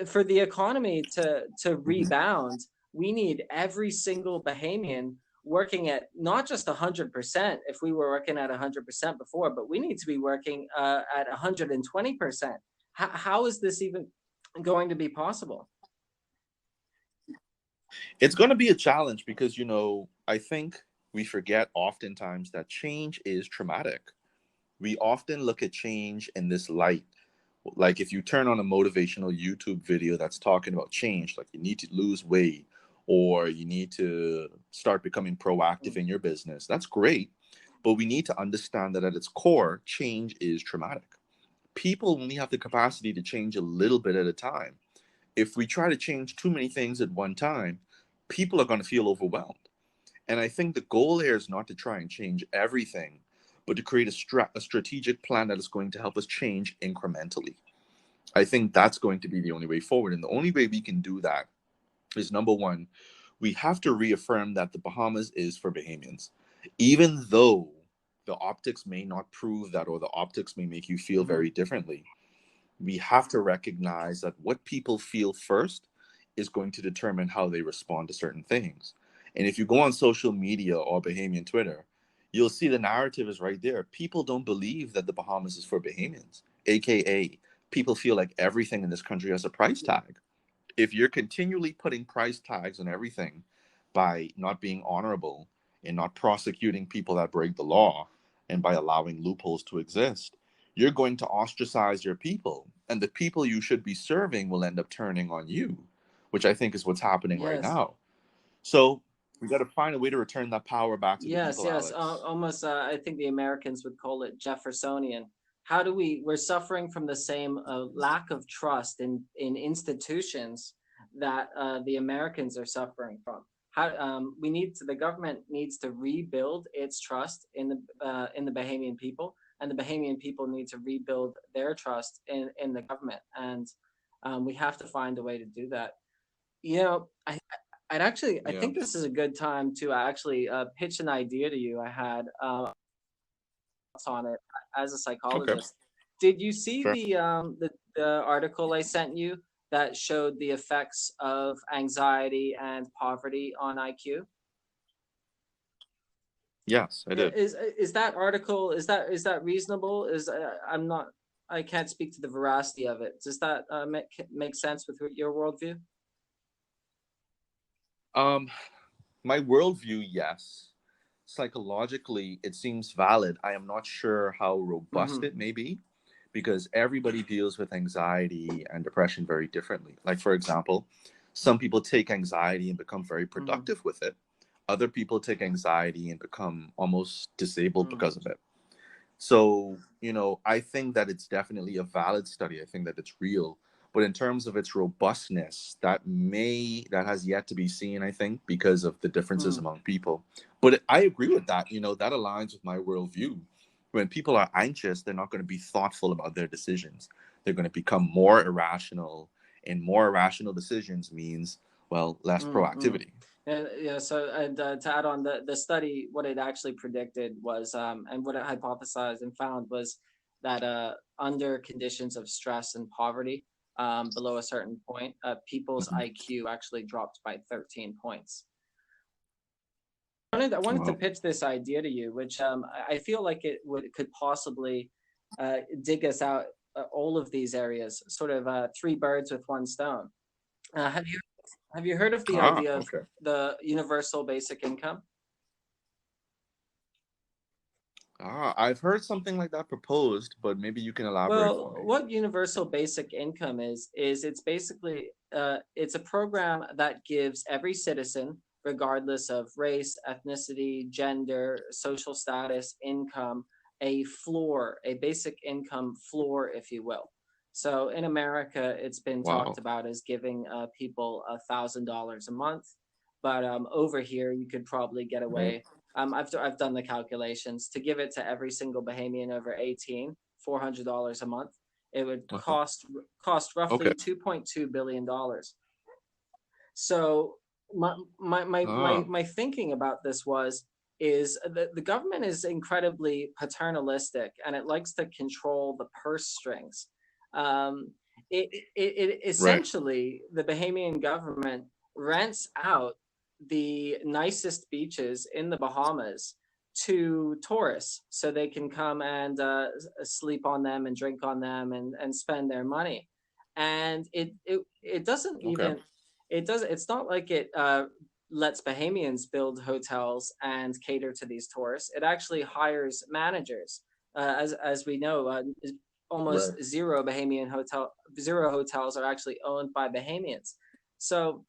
[SPEAKER 1] for the economy to
[SPEAKER 2] Mhm.
[SPEAKER 1] rebound, we need every single Bahamian working at not just 100% if we were working at 100% before, but we need to be working at 120%. How is this even going to be possible?
[SPEAKER 2] It's going to be a challenge because, I think we forget oftentimes that change is traumatic. We often look at change in this light. Like if you turn on a motivational YouTube video that's talking about change, like you need to lose weight or you need to start becoming proactive in your business, that's great. But we need to understand that at its core, change is traumatic. People only have the capacity to change a little bit at a time. If we try to change too many things at one time, people are going to feel overwhelmed. And I think the goal here is not to try and change everything, but to create a strategic plan that is going to help us change incrementally. I think that's going to be the only way forward. And the only way we can do that is, number one, we have to reaffirm that the Bahamas is for Bahamians. Even though the optics may not prove that, or the optics may make you feel
[SPEAKER 1] Mm-hmm.
[SPEAKER 2] very differently, we have to recognize that what people feel first is going to determine how they respond to certain things. And if you go on social media or Bahamian Twitter, you'll see the narrative is right there. People don't believe that the Bahamas is for Bahamians, aka people feel like everything in this country has a price tag. If you're continually putting price tags on everything by not being honorable and not prosecuting people that break the law and by allowing loopholes to exist, you're going to ostracize your people. And the people you should be serving will end up turning on you, which I think is what's happening right
[SPEAKER 1] Yes.
[SPEAKER 2] now. So we got to find a way to return that power back to the
[SPEAKER 1] Yes,
[SPEAKER 2] people,
[SPEAKER 1] yes.
[SPEAKER 2] Alex.
[SPEAKER 1] Almost, I think the Americans would call it Jeffersonian. How do we're suffering from the same lack of trust in institutions that the Americans are suffering from. How we need to, the government needs to rebuild its trust in the Bahamian people, and the Bahamian people need to rebuild their trust in the government, and we have to find a way to do that. You know, I
[SPEAKER 2] Yeah.
[SPEAKER 1] think this is a good time to actually pitch an idea to you. I had on it as a
[SPEAKER 2] Okay.
[SPEAKER 1] psychologist. Did you see
[SPEAKER 2] Sure.
[SPEAKER 1] the article I sent you that showed the effects of anxiety and poverty on IQ?
[SPEAKER 2] Yes, I did.
[SPEAKER 1] Is that article is that reasonable? Is I'm not I can't speak to the veracity of it. Does that make sense with your worldview?
[SPEAKER 2] Um, my worldview, yes. Psychologically, it seems valid. I am not sure how robust
[SPEAKER 1] Mm-hmm.
[SPEAKER 2] it may be because everybody deals with anxiety and depression very differently. Like, for example, some people take anxiety and become very
[SPEAKER 1] Mm-hmm.
[SPEAKER 2] productive with it. Other people take anxiety and become almost disabled
[SPEAKER 1] Mm-hmm.
[SPEAKER 2] because of it. So, I think that it's definitely a valid study. I think that it's real. But in terms of its robustness, that has yet to be seen, I think, because of the differences among people. But I agree with that. That aligns with my worldview. When people are anxious, they're not going to be thoughtful about their decisions. They're going to become more irrational, and more irrational decisions means, well, less
[SPEAKER 1] Mm-hmm.
[SPEAKER 2] proactivity.
[SPEAKER 1] And yeah, so and to add on the study, what it actually predicted was, and what it hypothesized and found was that under conditions of stress and poverty, below a certain point, people's
[SPEAKER 2] Mhm.
[SPEAKER 1] IQ actually dropped by 13 points. I wanted to
[SPEAKER 2] Wow.
[SPEAKER 1] pitch this idea to you, which I feel like it would could possibly dig us out all of these areas, sort of three birds with one stone. Have you Have you heard of the
[SPEAKER 2] Ah,
[SPEAKER 1] idea of
[SPEAKER 2] okay.
[SPEAKER 1] the universal basic income?
[SPEAKER 2] Ah, I've heard something like that proposed, but maybe you can elaborate for
[SPEAKER 1] Well,
[SPEAKER 2] me.
[SPEAKER 1] what universal basic income is it's basically it's a program that gives every citizen, regardless of race, ethnicity, gender, social status, income, a floor, a basic income floor, if you will. So in America, it's been talked
[SPEAKER 2] Wow.
[SPEAKER 1] about as giving people $1,000 a month, but over here you could probably get
[SPEAKER 2] Right.
[SPEAKER 1] away. I've done the calculations to give it to every single Bahamian over 18. $400 a month. It would
[SPEAKER 2] Uh-huh.
[SPEAKER 1] cost
[SPEAKER 2] Okay.
[SPEAKER 1] roughly $2.2 billion. So
[SPEAKER 2] Ah,
[SPEAKER 1] my thinking about this is that the government is incredibly paternalistic and it likes to control the purse strings. Um, it
[SPEAKER 2] right.
[SPEAKER 1] essentially the Bahamian government rents out the nicest beaches in the Bahamas to tourists so they can come and sleep on them and drink on them and spend their money. And it doesn't
[SPEAKER 2] Okay.
[SPEAKER 1] even it's not like it lets Bahamians build hotels and cater to these tourists. It actually hires managers. As we know,
[SPEAKER 2] Right.
[SPEAKER 1] almost zero hotels are actually owned by Bahamians. So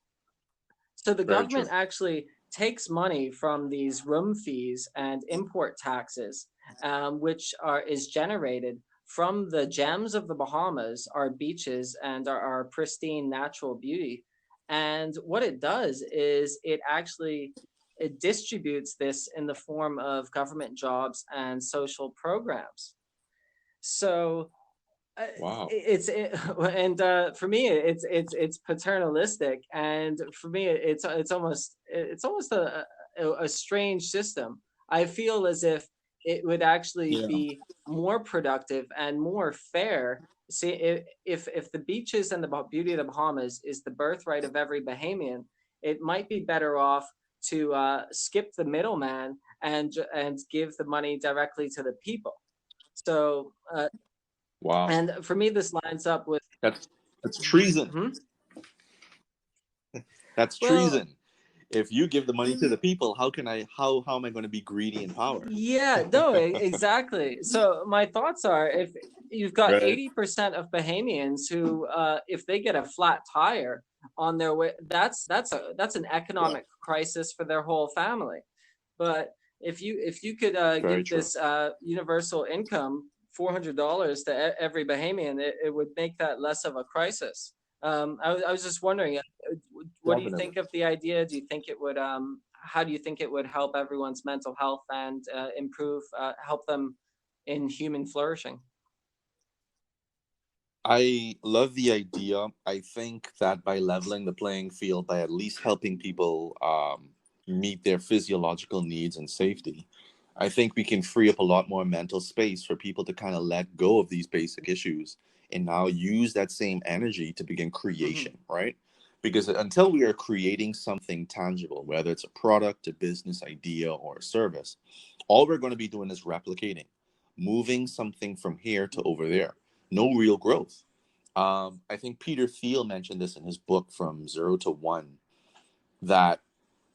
[SPEAKER 1] so the
[SPEAKER 2] Very
[SPEAKER 1] government
[SPEAKER 2] true.
[SPEAKER 1] actually takes money from these room fees and import taxes, which are is generated from the gems of the Bahamas, our beaches and our pristine natural beauty. And what it does is it distributes this in the form of government jobs and social programs. So uh,
[SPEAKER 2] Wow.
[SPEAKER 1] and for me it's paternalistic, and for me it's almost a strange system. I feel as if it would actually
[SPEAKER 2] Yeah.
[SPEAKER 1] be more productive and more fair. See, if the beaches and the beauty of the Bahamas is the birthright of every Bahamian, it might be better off to skip the middleman and give the money directly to the people. So
[SPEAKER 2] Wow.
[SPEAKER 1] and for me, this lines up with,
[SPEAKER 2] That's treason.
[SPEAKER 1] hmm?
[SPEAKER 2] That's
[SPEAKER 1] Well,
[SPEAKER 2] treason. If you give the money to the people, how am I going to be greedy in power?
[SPEAKER 1] yeah, no, exactly. So my thoughts are, if you've got
[SPEAKER 2] Right.
[SPEAKER 1] 80% of Bahamians who, if they get a flat tire on their way, that's an
[SPEAKER 2] Yeah.
[SPEAKER 1] economic crisis for their whole family. But if you could
[SPEAKER 2] Very
[SPEAKER 1] give
[SPEAKER 2] true.
[SPEAKER 1] this universal income $400 to every Bahamian, it would make that less of a crisis. I was just wondering, what do you
[SPEAKER 2] Definitely.
[SPEAKER 1] think of the idea? Do you think it would how do you think it would help everyone's mental health and help them in human flourishing?
[SPEAKER 2] I love the idea. I think that by leveling the playing field, by at least helping people meet their physiological needs and safety, I think we can free up a lot more mental space for people to kind of let go of these basic issues and now use that same energy to begin
[SPEAKER 1] Hmm.
[SPEAKER 2] creation, right? Because until we are creating something tangible, whether it's a product, a business idea, or a service, all we're going to be doing is replicating, moving something from here to over there. No real growth. I think Peter Thiel mentioned this in his book From Zero to One, that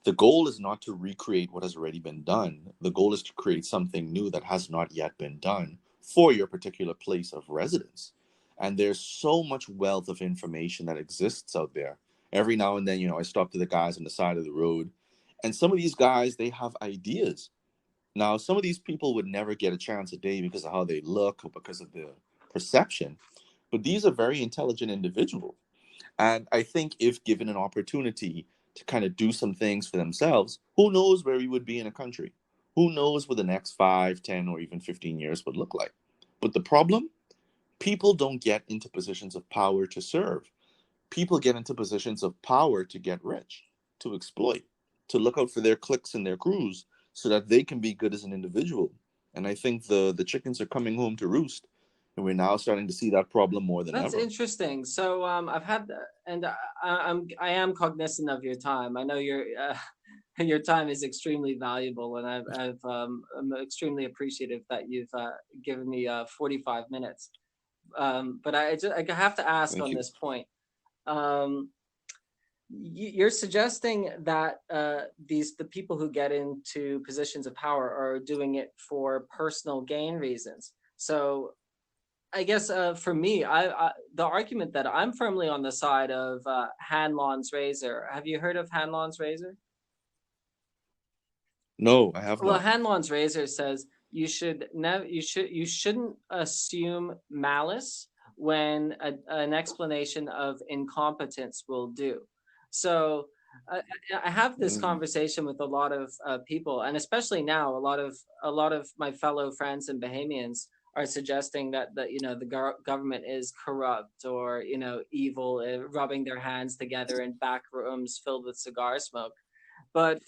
[SPEAKER 2] the goal is not to recreate what has already been done. The goal is to create something new that has not yet been done for your particular place of residence. And there's so much wealth of information that exists out there. Every now and then, I stop to the guys on the side of the road, and some of these guys, they have ideas. Now, some of these people would never get a chance a day because of how they look or because of the perception, but these are very intelligent individuals. And I think if given an opportunity to kind of do some things for themselves, who knows where we would be in a country? Who knows what the next 5, 10, or even 15 years would look like? But the problem, people don't get into positions of power to serve. People get into positions of power to get rich, to exploit, to look out for their cliques and their crews so that they can be good as an individual. And I think the chickens are coming home to roost. And we're now starting to see that problem more than
[SPEAKER 1] That's
[SPEAKER 2] ever.
[SPEAKER 1] interesting. So I've had and I am cognizant of your time. I know your your time is extremely valuable, and I'm extremely appreciative that you've given me 45 minutes. But I have to ask
[SPEAKER 2] Thank
[SPEAKER 1] on
[SPEAKER 2] you.
[SPEAKER 1] this point. Um, You're suggesting that the people who get into positions of power are doing it for personal gain reasons. So I guess for me, the argument that I'm firmly on the side of Hanlon's razor. Have you heard of Hanlon's razor?
[SPEAKER 2] No, I have
[SPEAKER 1] Well,
[SPEAKER 2] not.
[SPEAKER 1] Hanlon's razor says you shouldn't assume malice when an explanation of incompetence will do. So I, I have this
[SPEAKER 2] Mm,
[SPEAKER 1] conversation with a lot of people, and especially now, a lot of my fellow friends and Bahamians are suggesting that the government is corrupt or evil, rubbing their hands together in back rooms filled with cigar smoke. But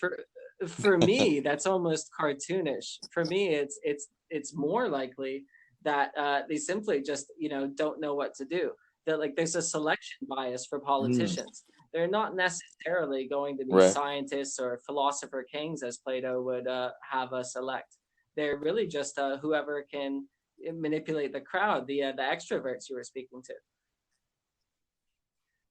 [SPEAKER 1] for me, that's almost cartoonish. For me, it's more likely that they simply just don't know what to do. That like there's a selection bias for
[SPEAKER 2] mm,
[SPEAKER 1] politicians. They're not necessarily going to be
[SPEAKER 2] right,
[SPEAKER 1] scientists or philosopher kings as Plato would have us elect. They're really just whoever can manipulate the crowd, the extroverts you were speaking to.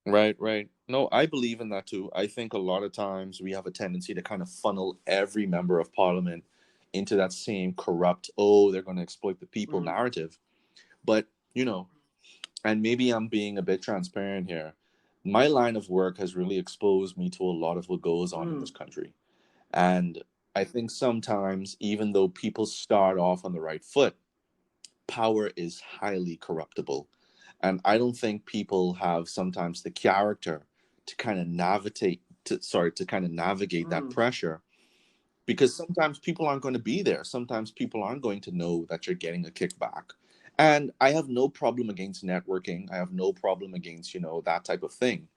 [SPEAKER 2] right, right. No, I believe in that too. I think a lot of times we have a tendency to kind of funnel every member of parliament into that same corrupt, oh, they're going to exploit the people
[SPEAKER 1] Mm,
[SPEAKER 2] narrative. But, you know, and maybe I'm being a bit transparent here. My line of work has really exposed me to a lot of what goes on in this
[SPEAKER 1] mm,
[SPEAKER 2] country. And I think sometimes, even though people start off on the right foot, power is highly corruptible. And I don't think people have sometimes the character to kind of navigate that
[SPEAKER 1] mm.
[SPEAKER 2] pressure, because sometimes people aren't going to be there. Sometimes people aren't going to know that you're getting a kickback. And I have no problem against networking. I have no problem against, that type of thing.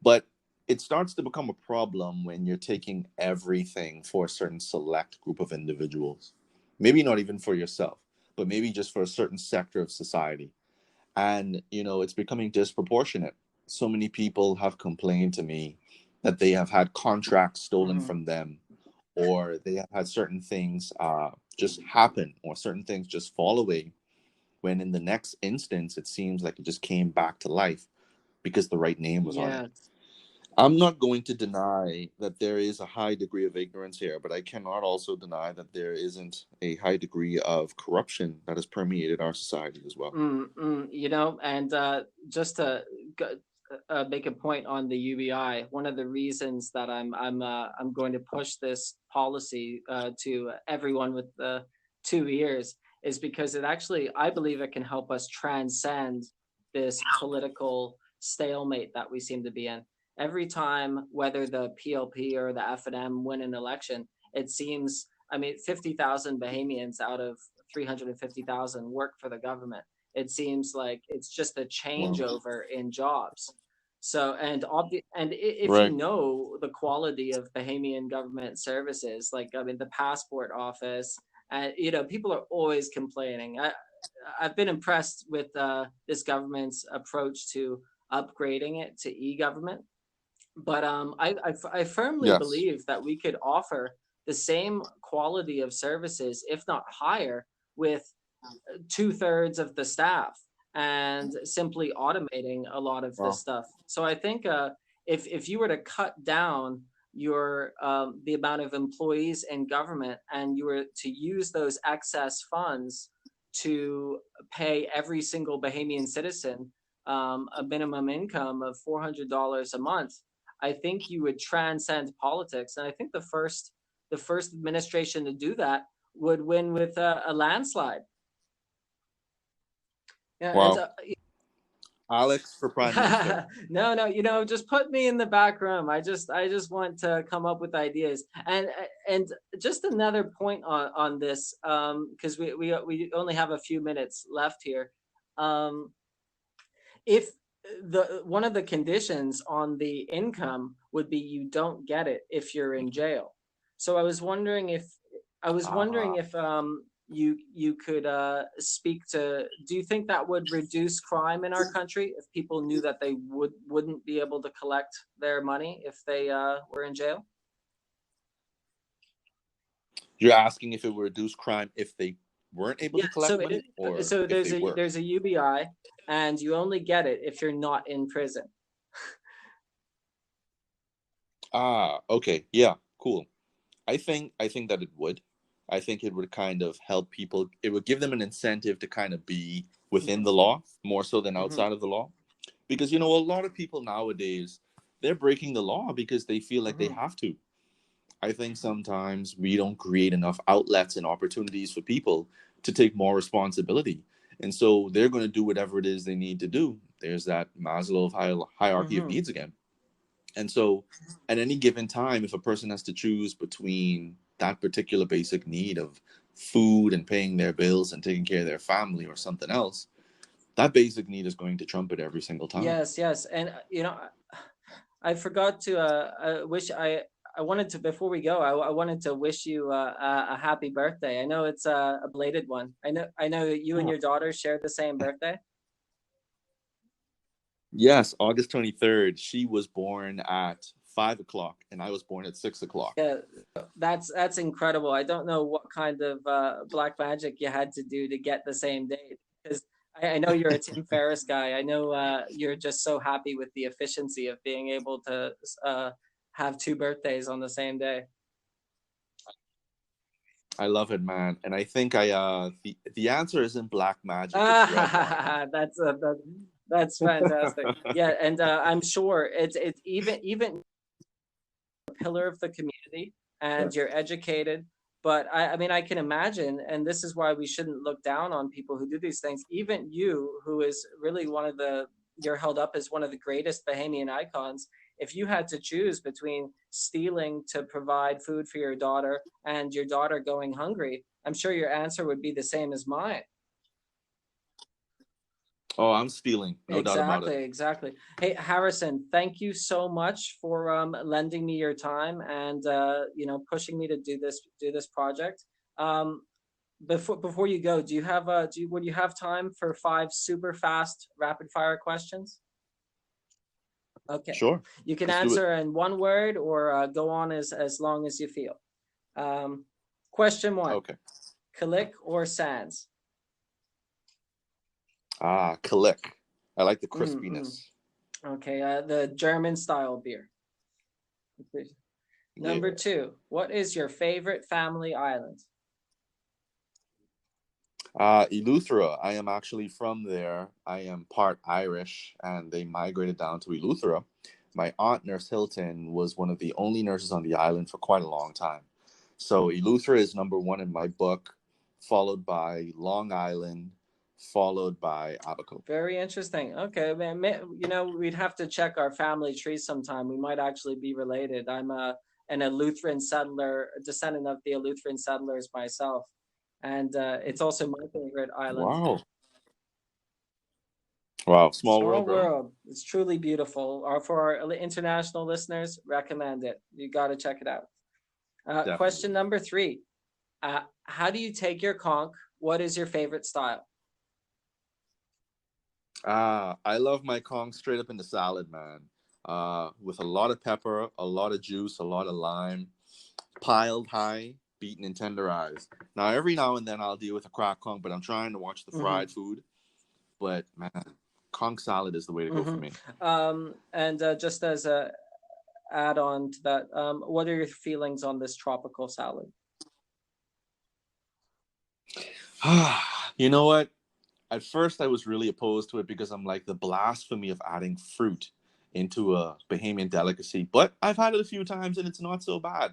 [SPEAKER 2] But it starts to become a problem when you're taking everything for a certain select group of individuals. Maybe not even for yourself, but maybe just for a certain sector of society. And, it's becoming disproportionate. So many people have complained to me that they have had contracts stolen
[SPEAKER 1] Mm.
[SPEAKER 2] from them, or they have had certain things just happen, or certain things just fall away, when in the next instance, it seems like it just came back to life because the right name was on it.
[SPEAKER 1] Yeah.
[SPEAKER 2] I'm not going to deny that there is a high degree of ignorance here, but I cannot also deny that there isn't a high degree of corruption that has permeated our society as well.
[SPEAKER 1] And just to make a point on the UBI, one of the reasons that I'm going to push this policy to everyone with the 2 years is because it actually I believe it can help us transcend this political stalemate that we seem to be in. Every time, whether the PLP or the FNM win an election, it seems, I mean, 50,000 Bahamians out of 350,000 work for the government. It seems like it's just a
[SPEAKER 2] Wow.
[SPEAKER 1] changeover in jobs. So if you
[SPEAKER 2] Right.
[SPEAKER 1] know the quality of Bahamian government services, like I mean the passport office, and people are always complaining. I've been impressed with this government's approach to upgrading it to e-government, but I firmly
[SPEAKER 2] Yes.
[SPEAKER 1] believe that we could offer the same quality of services, if not higher, with 2/3 of the staff and simply automating a lot of this
[SPEAKER 2] Wow.
[SPEAKER 1] stuff. So I think if you were to cut down your the amount of employees in government and you were to use those excess funds to pay every single Bahamian citizen a minimum income of $400 a month, I think you would transcend politics. And I think the first administration to do that would win with a landslide. Yeah, and
[SPEAKER 2] Wow. Alex for prime minister.
[SPEAKER 1] no, no, just put me in the back room. I just want to come up with ideas. And just another point on this, because we only have a few minutes left here. Um, if the one of the conditions on the income would be you don't get it if you're in jail. So I was wondering if you could speak to, do you think that would reduce crime in our country if people knew that they wouldn't be able to collect their money if they were in jail?
[SPEAKER 2] You're asking if it would reduce crime if they weren't able
[SPEAKER 1] Yeah,
[SPEAKER 2] to collect money, or
[SPEAKER 1] so
[SPEAKER 2] if
[SPEAKER 1] there's
[SPEAKER 2] they
[SPEAKER 1] a
[SPEAKER 2] were?
[SPEAKER 1] there's a UBI, and you only get it if you're not in prison.
[SPEAKER 2] Okay. Yeah, cool. I think that it would. I think it would kind of help people. It would give them an incentive to kind of be within
[SPEAKER 1] Mm-hmm.
[SPEAKER 2] the law more so than
[SPEAKER 1] Mm-hmm.
[SPEAKER 2] outside of the law. Because a lot of people nowadays, they're breaking the law because they feel like they
[SPEAKER 1] Mm-hmm.
[SPEAKER 2] have to. I think sometimes we don't create enough outlets and opportunities for people to take more responsibility. And so they're going to do whatever it is they need to do. There's that Maslow hierarchy of
[SPEAKER 1] Mm-hmm.
[SPEAKER 2] needs again. And so at any given time, if a person has to choose between that particular basic need of food and paying their bills and taking care of their family or something else, that basic need is going to trump it every single time.
[SPEAKER 1] Yes, yes, and I forgot to wish I wanted to before we go. I wanted to wish you a happy birthday. I know it's a belated one. I know that you and
[SPEAKER 2] Oh.
[SPEAKER 1] your daughter share the same birthday.
[SPEAKER 2] Yes, August 23rd. She was born at 5 o'clock and I was born at 6 o'clock.
[SPEAKER 1] Yeah, that's incredible. I don't know what kind of black magic you had to do to get the same date because I know you're a Tim Ferriss guy. I know you're just so happy with the efficiency of being able to uh, have two birthdays on the same day.
[SPEAKER 2] I love it, man. And I think the answer isn't black magic, it's red wine.
[SPEAKER 1] Ah, that's fantastic. Yeah, and I'm sure it's even a pillar of the community, and you're educated. But I mean, I can imagine, and this is why we shouldn't look down on people who do these things. Even you, who is really you're held up as one of the greatest Bahamian icons. If you had to choose between stealing to provide food for your daughter and your daughter going hungry, I'm sure your answer would be the same as mine.
[SPEAKER 2] Oh, I'm stealing, no doubt about it.
[SPEAKER 1] Exactly, exactly. Hey, Harrison, thank you so much for lending me your time and pushing me to do this project. Um, before you go, do you have would you have time for five super fast rapid fire questions? Okay,
[SPEAKER 2] Sure.
[SPEAKER 1] you can
[SPEAKER 2] Let's do it.
[SPEAKER 1] answer in one word or go on as long as you feel. Um, question one:
[SPEAKER 2] Okay.
[SPEAKER 1] Kalik or Sands?
[SPEAKER 2] Kalik. I like the
[SPEAKER 1] Mm-mm.
[SPEAKER 2] crispiness.
[SPEAKER 1] Okay, the German style beer. Number
[SPEAKER 2] Yeah.
[SPEAKER 1] two, what is your favorite family island?
[SPEAKER 2] Eleuthera. I am actually from there. I am part Irish, and they migrated down to Eleuthera. My aunt, Nurse Hilton, was one of the only nurses on the island for quite a long time. So Eleuthera is number one in my book, followed by Long Island, followed by Abaco.
[SPEAKER 1] Very interesting. Okay, man, we'd have to check our family tree sometime. We might actually be related. I'm a Lutheran settler, a descendant of the Lutheran settlers myself, and it's also my favorite island.
[SPEAKER 2] Wow. Wow. Small
[SPEAKER 1] Small
[SPEAKER 2] world, bro.
[SPEAKER 1] world. It's truly beautiful. Or for our international listeners, recommend it. You got to check it out. Question
[SPEAKER 2] Definitely.
[SPEAKER 1] number three. How do you take your conch? What is your favorite style?
[SPEAKER 2] I love my Kong straight up in the salad, man. With a lot of pepper, a lot of juice, a lot of lime, piled high, beaten and tenderized. Every now and then I'll deal with a crack Kong, but I'm trying to watch the
[SPEAKER 1] Mm-hmm.
[SPEAKER 2] fried food. But man, Kong salad is the way to go for me.
[SPEAKER 1] Mm-hmm. And just as a add on to that, what are your feelings on this tropical salad?
[SPEAKER 2] You know what? At first, I was really opposed to it because I'm like the blasphemy of adding fruit into a Bahamian delicacy. But I've had it a few times and it's not so bad.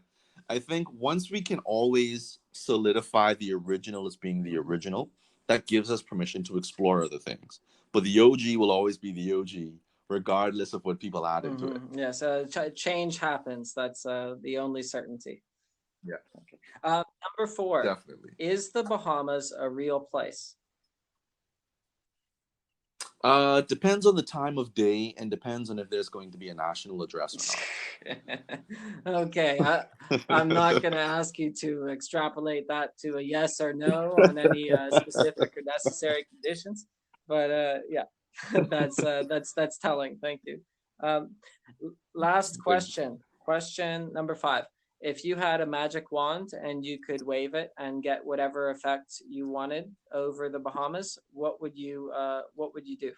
[SPEAKER 2] I think once we can always solidify the original as being the
[SPEAKER 1] Mm-hmm.
[SPEAKER 2] original, that gives us permission to explore other things. But the OG will always be the OG, regardless of what people add into it.
[SPEAKER 1] Mm-hmm. Yes, change happens. That's the only certainty.
[SPEAKER 2] Yeah,
[SPEAKER 1] Okay. Number four,
[SPEAKER 2] definitely.
[SPEAKER 1] is the Bahamas a real place?
[SPEAKER 2] Depends on the time of day and depends on if there's going to be a national address or not.
[SPEAKER 1] Okay, I'm not going to ask you to extrapolate that to a yes or no on any specific or necessary conditions, but yeah, that's telling. Thank you. Um, Last
[SPEAKER 2] Thank you.
[SPEAKER 1] question. Question number five. If you had a magic wand and you could wave it and get whatever effect you wanted over the Bahamas, what would you do?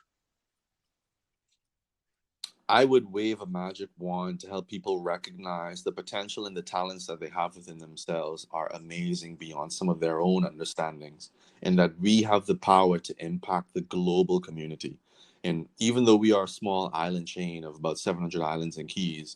[SPEAKER 2] I would wave a magic wand to help people recognize the potential and the talents that they have within themselves are amazing beyond some of their own understandings, and that we have the power to impact the global community. And even though we are a small island chain of about 700 islands and keys,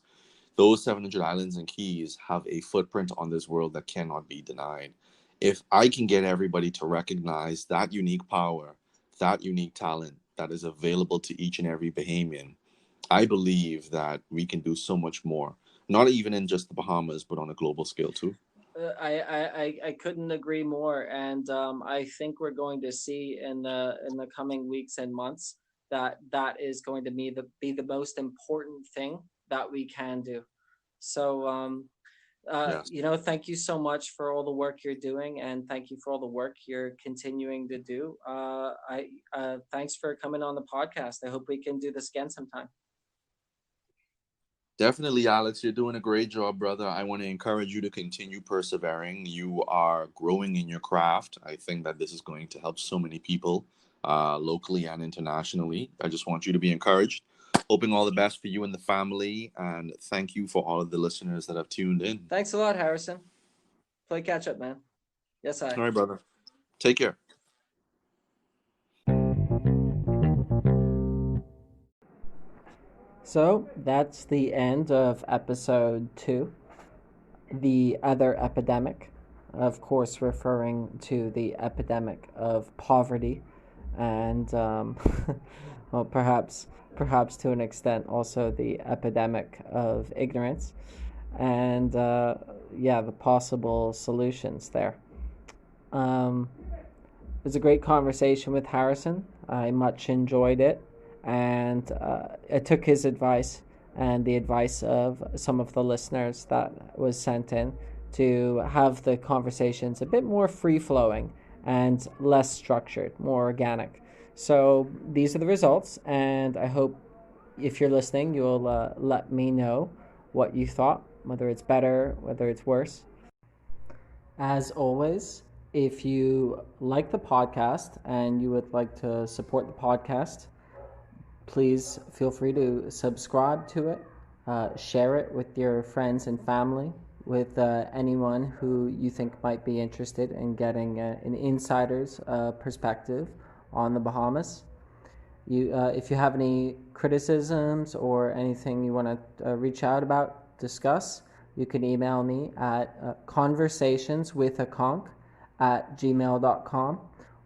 [SPEAKER 2] those 700 islands and keys have a footprint on this world that cannot be denied. If I can get everybody to recognize that unique power, that unique talent that is available to each and every Bahamian, I believe that we can do so much more, not even in just the Bahamas, but on a global scale too.
[SPEAKER 1] I couldn't agree more, and I think we're going to see in the coming weeks and months that that is going to be the most important thing that we can do. So
[SPEAKER 2] Yes,
[SPEAKER 1] thank you so much for all the work you're doing, and thank you for all the work you're continuing to do. I Thanks for coming on the podcast. I hope we can do this again sometime.
[SPEAKER 2] definitely, Alex. You're doing a great job, brother. I want to encourage you to continue persevering. You are growing in your craft. I think that this is going to help so many people, locally and internationally. I just want you to be encouraged. Hoping all the best for you and the family. And thank you for all of the listeners that have tuned in.
[SPEAKER 1] Thanks a lot, Harrison. Play catch up, man. Yes, I.
[SPEAKER 2] All right, brother. Take care.
[SPEAKER 1] So that's the end of episode 2, the other epidemic, of course, referring to the epidemic of poverty, and well, perhaps to an extent also the epidemic of ignorance, and yeah, the possible solutions there. It was a great conversation with Harrison. I much enjoyed it, and I took his advice and the advice of some of the listeners that was sent in to have the conversations a bit more free flowing and less structured, more organic. So these are the results, and I hope if you're listening, you'll let me know what you thought, whether it's better, whether it's worse. As always, if you like the podcast and you would like to support the podcast, please feel free to subscribe to it, share it with your friends and family, with anyone who you think might be interested in getting an insider's perspective on the Bahamas. If you have any criticisms or anything you want to reach out about, discuss, you can email me at conversationswithaconch@gmail.com,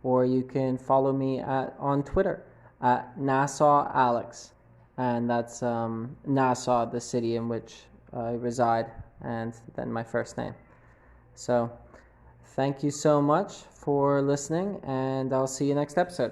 [SPEAKER 1] or you can follow me on Twitter at Nassau Alex, and that's Nassau, the city in which I reside, and then my first name. So thank you so much for listening, and I'll see you next episode.